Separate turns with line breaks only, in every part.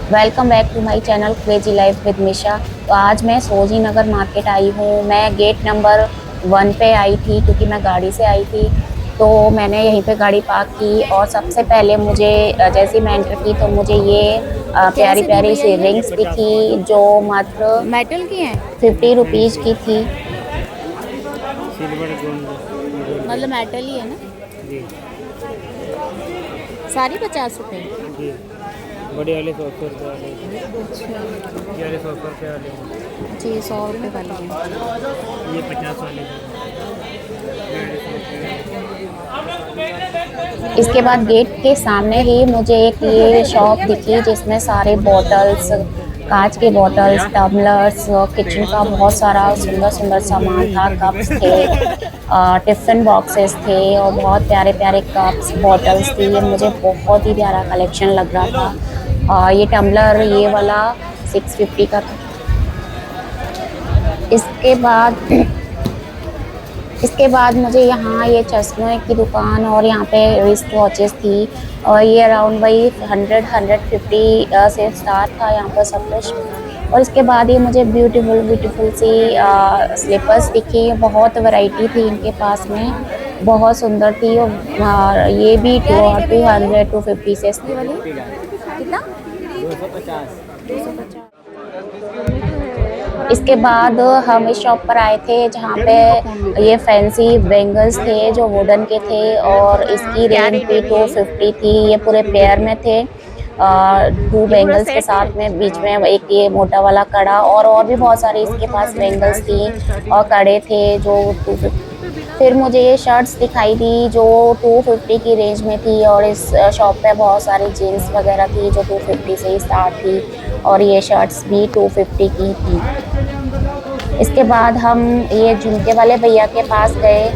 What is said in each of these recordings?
Welcome back to my channel crazy life with Misha. तो आज मैं सोजी नगर मार्केट आई हूँ। मैं गेट नंबर 1 पे आई थी क्योंकि मैं गाड़ी से आई थी। तो मैंने यहीं पे गाड़ी पार्क की और सबसे पहले मुझे जैसे मैं एंटर की तो मुझे ये प्यारी
कैसे दी
प्यारी
भैया
सी
ये?
रिंग्स दिखी जो मात्र
मेटल की हैं?
50 रुपीज़ की थी।
सिल्वर गोल्ड
मतलब मेटल ही है ना?
जी।
सारी 50 रुपए?
जी, बड़े वाले 100 रुपये वाले, ये वाले 100 रुपये वाले,
अच्छा, ये 100 रुपए वाली है।
ये 50 वाले हैं, ये वाले 100 रुपये।
इसके बाद गेट के सामने ही मुझे एक ये शॉप दिखी जिसमें सारे बॉटल्स, कांच के बॉटल्स, टम्बलर्स, किचन का बहुत सारा सुंदर सुंदर सामान था। कप्स थे, टिफ़िन बॉक्सेस थे और बहुत प्यारे प्यारे कप्स बॉटल्स थी। ये मुझे बहुत ही प्यारा कलेक्शन लग रहा था। ये टम्बलर ये वाला 650 का था। इसके बाद इसके बाद मुझे यहाँ ये चश्मे की दुकान और यहाँ पे रिस्ट वॉचेस थी और ये अराउंड वही 100-150 से स्टार्ट था यहाँ पर सब कुछ। और इसके बाद ये मुझे ब्यूटीफुल ब्यूटीफुल सी स्लीपर्स दिखी। बहुत वैरायटी थी इनके पास में, बहुत सुंदर थी। और ये भी
क्या रेट है भैया ये?
200-250 से।
ये वाली कितना?
250।
250।
इसके बाद हम इस शॉप पर आए थे जहाँ पे ये फैंसी बैंगल्स थे जो वुडन के थे और इसकी
क्या
रेंज
रेट
भी
है भैया ये?
250 थी। ये पूरे पेयर में थे, 2
ये पूरा
बैंगल्स के
सेट है?
साथ में बीच में एक ये मोटा वाला कड़ा और भी बहुत सारे इसके पास बैंगल्स थी और कड़े थे जो 250। फिर मुझे ये शर्ट्स दिखाई दी जो 250 की रेंज में थी और इस शॉप पे बहुत सारी जीन्स वगैरह थी जो 250 से ही स्टार्ट थी और ये शर्ट्स भी 250 की थी। इसके बाद हम ये झुमके वाले भैया के पास गए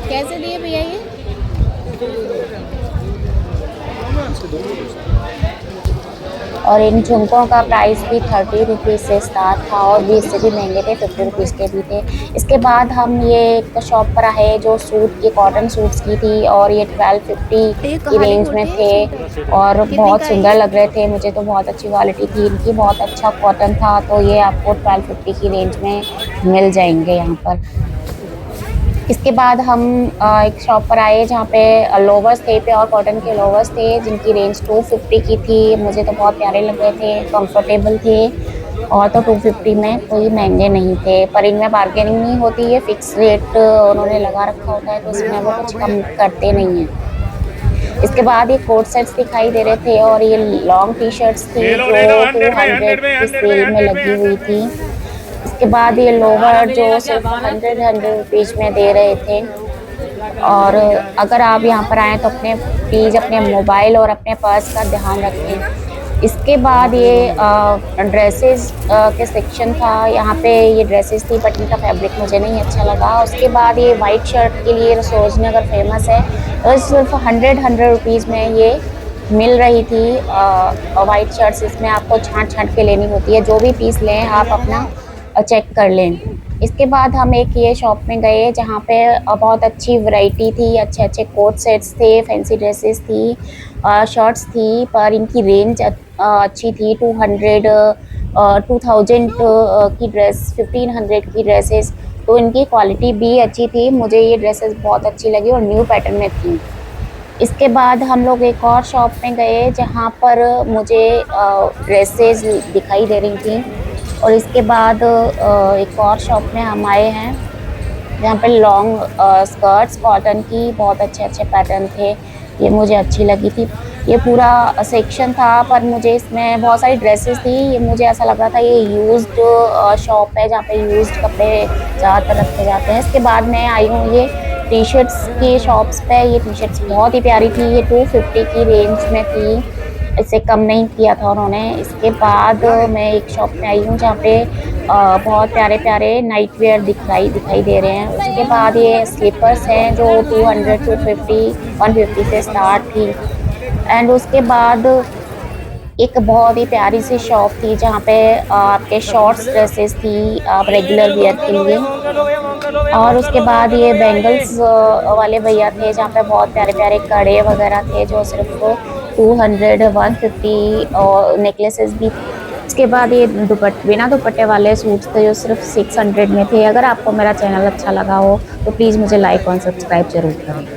कैसे दिए भैया ये?
और इन झुमकों का प्राइस भी 30 रुपीज़ से स्टार्ट था और 20 से भी महंगे थे, 50 रुपीज़ के भी थे। इसके बाद हम ये एक शॉप पर आए जो सूट की कॉटन सूट्स की थी और ये 1250
ये
की
कहाँ
रेंज में
होते
थे
हैं सूट?
और
कितने
बहुत
का है
सुंदर
ये?
लग रहे थे। मुझे तो बहुत अच्छी क्वालिटी थी इनकी, बहुत अच्छा कॉटन था। तो ये आपको 1250 की रेंज में मिल जाएंगे यहाँ पर। इसके बाद हम एक शॉप पर आए जहाँ पे लोवर्स थे, प्योर कॉटन के लोवर्स थे जिनकी रेंज 250 की थी। मुझे तो बहुत प्यारे लग रहे थे, कंफर्टेबल थे और तो 250 में कोई महंगे नहीं थे। पर इनमें बार्गेनिंग नहीं होती है, फिक्स रेट उन्होंने लगा रखा होता है तो इसमें वो कुछ कम करते नहीं हैं। इसके बाद ये कोट सेट्स दिखाई दे रहे थे और ये लॉन्ग टी शर्ट्स थी जो 200 की सेल में लगी हुई थी। इसके बाद ये लोवर जो सिर्फ 100 रुपीज़ में दे रहे थे। और अगर आप यहाँ पर आएँ तो अपने प्लीज़ अपने मोबाइल और अपने पर्स का ध्यान रखें। इसके बाद ये ड्रेसेस के सेक्शन था। यहाँ पे ये ड्रेसेस थी बट इनका फैब्रिक मुझे नहीं अच्छा लगा। उसके बाद ये वाइट शर्ट के लिए सरोजनी नगर फेमस है तो सिर्फ 100 रुपीज़ में ये मिल रही थी। वाइट शर्ट्स इसमें आपको छांट छांट के लेनी होती है, जो भी पीस लें आप अपना चेक कर लें। इसके बाद हम एक ये शॉप में गए जहाँ पे बहुत अच्छी वैरायटी थी, अच्छे अच्छे कोट सेट्स थे, फैंसी ड्रेसेस थी, शर्ट्स थी। पर इनकी रेंज अच्छी थी। 2000 की ड्रेस, 1500 की ड्रेसेस। तो इनकी क्वालिटी भी अच्छी थी। मुझे ये ड्रेसेस बहुत अच्छी लगी और न्यू पैटर्न में थी। इसके बाद हम लोग एक और शॉप में गए जहाँ पर मुझे ड्रेसेस दिखाई दे रही थी और इसके बाद एक और शॉप में हम आए हैं जहाँ पे लॉन्ग स्कर्ट्स कॉटन की बहुत अच्छे अच्छे पैटर्न थे। ये मुझे अच्छी लगी थी। ये पूरा सेक्शन था पर मुझे इसमें बहुत सारी ड्रेसेस थी। ये मुझे ऐसा लग रहा था ये यूज्ड शॉप है जहाँ पे यूज्ड कपड़े ज़्यादातर रखे जाते हैं। इसके बाद मैं आई हूँ ये टी शर्ट्स की शॉप्स पे। ये टी शर्ट्स बहुत ही प्यारी थी। ये 250 की रेंज में थी, इससे कम नहीं किया था उन्होंने। इसके बाद मैं एक शॉप में आई हूँ जहाँ पे बहुत प्यारे प्यारे नाइट वेयर दिखाई दे रहे हैं। उसके बाद ये स्लीपर्स हैं जो 200, 250, 150 से स्टार्ट थी। एंड उसके बाद एक बहुत ही प्यारी सी शॉप थी जहाँ पे आपके शॉर्ट्स ड्रेसेस थी आप रेगुलर वियर के लिए। और उसके बाद ये बैंगल्स वाले भैया थे जहाँ पे बहुत प्यारे प्यारे कड़े वगैरह थे जो सिर्फ 200 150 और नेकलेसेस भी। इसके बाद ये बिना दुपट्टे वाले सूट्स थे जो सिर्फ 600 में थे। अगर आपको मेरा चैनल अच्छा लगा हो तो प्लीज़ मुझे लाइक और सब्सक्राइब जरूर करें।